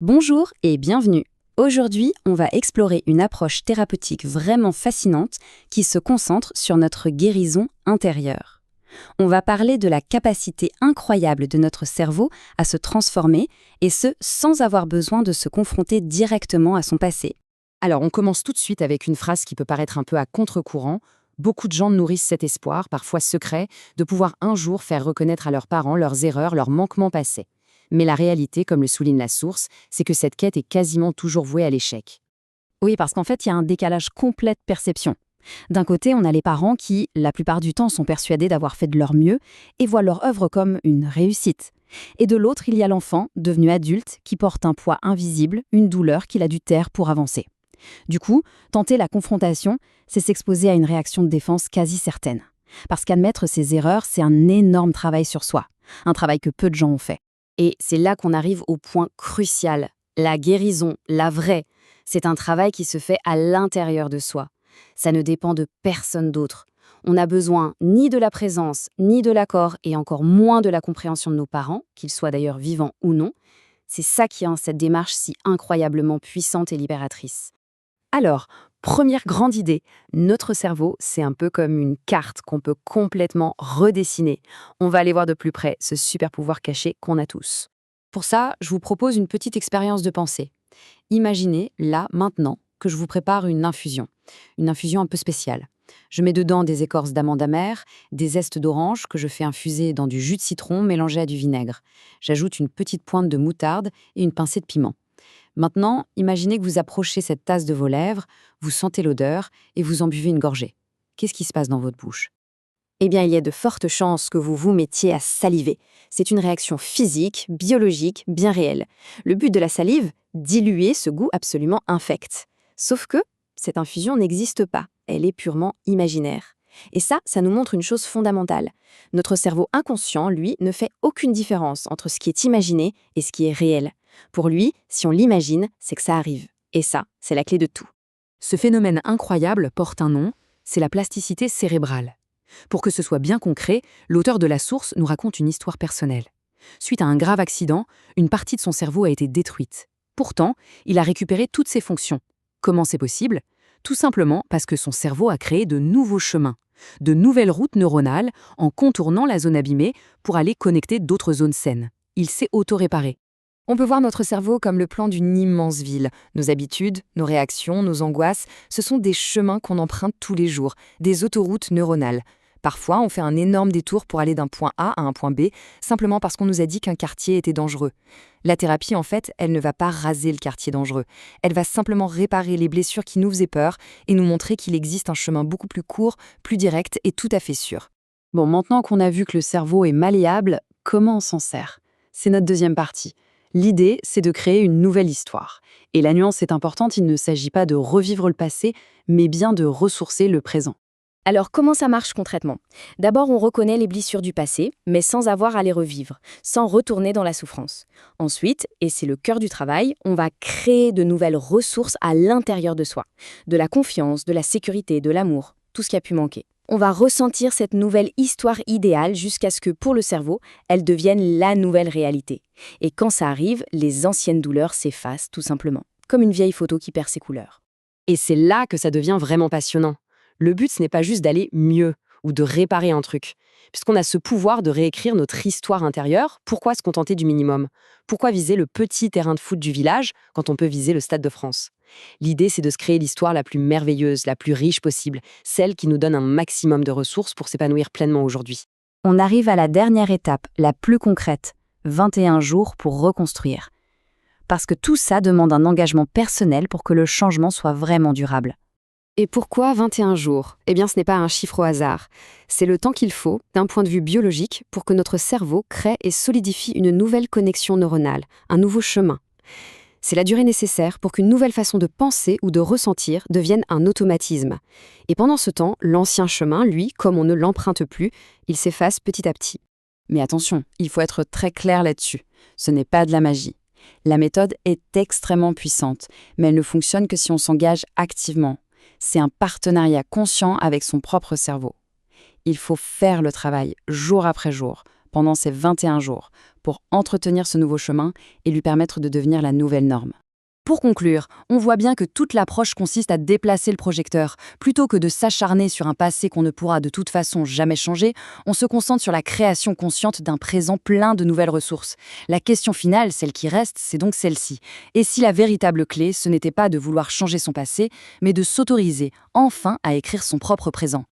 Bonjour et bienvenue. Aujourd'hui, on va explorer une approche thérapeutique vraiment fascinante qui se concentre sur notre guérison intérieure. On va parler de la capacité incroyable de notre cerveau à se transformer, et ce, sans avoir besoin de se confronter directement à son passé. Alors, on commence tout de suite avec une phrase qui peut paraître un peu à contre-courant. Beaucoup de gens nourrissent cet espoir, parfois secret, de pouvoir un jour faire reconnaître à leurs parents leurs erreurs, leurs manquements passés. Mais la réalité, comme le souligne la source, c'est que cette quête est quasiment toujours vouée à l'échec. Oui, parce qu'en fait, il y a un décalage complet de perception. D'un côté, on a les parents qui, la plupart du temps, sont persuadés d'avoir fait de leur mieux et voient leur œuvre comme une réussite. Et de l'autre, il y a l'enfant, devenu adulte, qui porte un poids invisible, une douleur qu'il a dû taire pour avancer. Du coup, tenter la confrontation, c'est s'exposer à une réaction de défense quasi certaine. Parce qu'admettre ses erreurs, c'est un énorme travail sur soi. Un travail que peu de gens ont fait. Et c'est là qu'on arrive au point crucial. La guérison, la vraie, c'est un travail qui se fait à l'intérieur de soi. Ça ne dépend de personne d'autre. On n'a besoin ni de la présence, ni de l'accord, et encore moins de la compréhension de nos parents, qu'ils soient d'ailleurs vivants ou non. C'est ça qui rend cette démarche si incroyablement puissante et libératrice. Alors, première grande idée, notre cerveau, c'est un peu comme une carte qu'on peut complètement redessiner. On va aller voir de plus près ce super pouvoir caché qu'on a tous. Pour ça, je vous propose une petite expérience de pensée. Imaginez, là, maintenant, que je vous prépare une infusion un peu spéciale. Je mets dedans des écorces d'amandes amères, des zestes d'orange que je fais infuser dans du jus de citron mélangé à du vinaigre. J'ajoute une petite pointe de moutarde et une pincée de piment. Maintenant, imaginez que vous approchez cette tasse de vos lèvres, vous sentez l'odeur et vous en buvez une gorgée. Qu'est-ce qui se passe dans votre bouche? Eh bien, il y a de fortes chances que vous vous mettiez à saliver. C'est une réaction physique, biologique, bien réelle. Le but de la salive, diluer ce goût absolument infect. Sauf que cette infusion n'existe pas, elle est purement imaginaire. Et ça nous montre une chose fondamentale. Notre cerveau inconscient, lui, ne fait aucune différence entre ce qui est imaginé et ce qui est réel. Pour lui, si on l'imagine, c'est que ça arrive. Et ça, c'est la clé de tout. Ce phénomène incroyable porte un nom, c'est la plasticité cérébrale. Pour que ce soit bien concret, l'auteur de la source nous raconte une histoire personnelle. Suite à un grave accident, une partie de son cerveau a été détruite. Pourtant, il a récupéré toutes ses fonctions. Comment c'est possible? Tout simplement parce que son cerveau a créé de nouveaux chemins, de nouvelles routes neuronales en contournant la zone abîmée pour aller connecter d'autres zones saines. Il s'est auto-réparé. On peut voir notre cerveau comme le plan d'une immense ville. Nos habitudes, nos réactions, nos angoisses, ce sont des chemins qu'on emprunte tous les jours, des autoroutes neuronales. Parfois, on fait un énorme détour pour aller d'un point A à un point B, simplement parce qu'on nous a dit qu'un quartier était dangereux. La thérapie, en fait, elle ne va pas raser le quartier dangereux. Elle va simplement réparer les blessures qui nous faisaient peur et nous montrer qu'il existe un chemin beaucoup plus court, plus direct et tout à fait sûr. Bon, maintenant qu'on a vu que le cerveau est malléable, comment on s'en sert? C'est notre deuxième partie. L'idée, c'est de créer une nouvelle histoire. Et la nuance est importante, il ne s'agit pas de revivre le passé, mais bien de ressourcer le présent. Alors, comment ça marche concrètement? D'abord, on reconnaît les blessures du passé, mais sans avoir à les revivre, sans retourner dans la souffrance. Ensuite, et c'est le cœur du travail, on va créer de nouvelles ressources à l'intérieur de soi. De la confiance, de la sécurité, de l'amour, tout ce qui a pu manquer. On va ressentir cette nouvelle histoire idéale jusqu'à ce que, pour le cerveau, elle devienne la nouvelle réalité. Et quand ça arrive, les anciennes douleurs s'effacent tout simplement, comme une vieille photo qui perd ses couleurs. Et c'est là que ça devient vraiment passionnant. Le but, ce n'est pas juste d'aller mieux ou de réparer un truc. Puisqu'on a ce pouvoir de réécrire notre histoire intérieure, pourquoi se contenter du minimum? Pourquoi viser le petit terrain de foot du village quand on peut viser le Stade de France? L'idée, c'est de se créer l'histoire la plus merveilleuse, la plus riche possible, celle qui nous donne un maximum de ressources pour s'épanouir pleinement aujourd'hui. On arrive à la dernière étape, la plus concrète, 21 jours pour reconstruire. Parce que tout ça demande un engagement personnel pour que le changement soit vraiment durable. Et pourquoi 21 jours? Eh bien, ce n'est pas un chiffre au hasard. C'est le temps qu'il faut, d'un point de vue biologique, pour que notre cerveau crée et solidifie une nouvelle connexion neuronale, un nouveau chemin. C'est la durée nécessaire pour qu'une nouvelle façon de penser ou de ressentir devienne un automatisme. Et pendant ce temps, l'ancien chemin, lui, comme on ne l'emprunte plus, il s'efface petit à petit. Mais attention, il faut être très clair là-dessus. Ce n'est pas de la magie. La méthode est extrêmement puissante, mais elle ne fonctionne que si on s'engage activement. C'est un partenariat conscient avec son propre cerveau. Il faut faire le travail jour après jour, pendant ces 21 jours, pour entretenir ce nouveau chemin et lui permettre de devenir la nouvelle norme. Pour conclure, on voit bien que toute l'approche consiste à déplacer le projecteur. Plutôt que de s'acharner sur un passé qu'on ne pourra de toute façon jamais changer, on se concentre sur la création consciente d'un présent plein de nouvelles ressources. La question finale, celle qui reste, c'est donc celle-ci. Et si la véritable clé, ce n'était pas de vouloir changer son passé, mais de s'autoriser enfin à écrire son propre présent.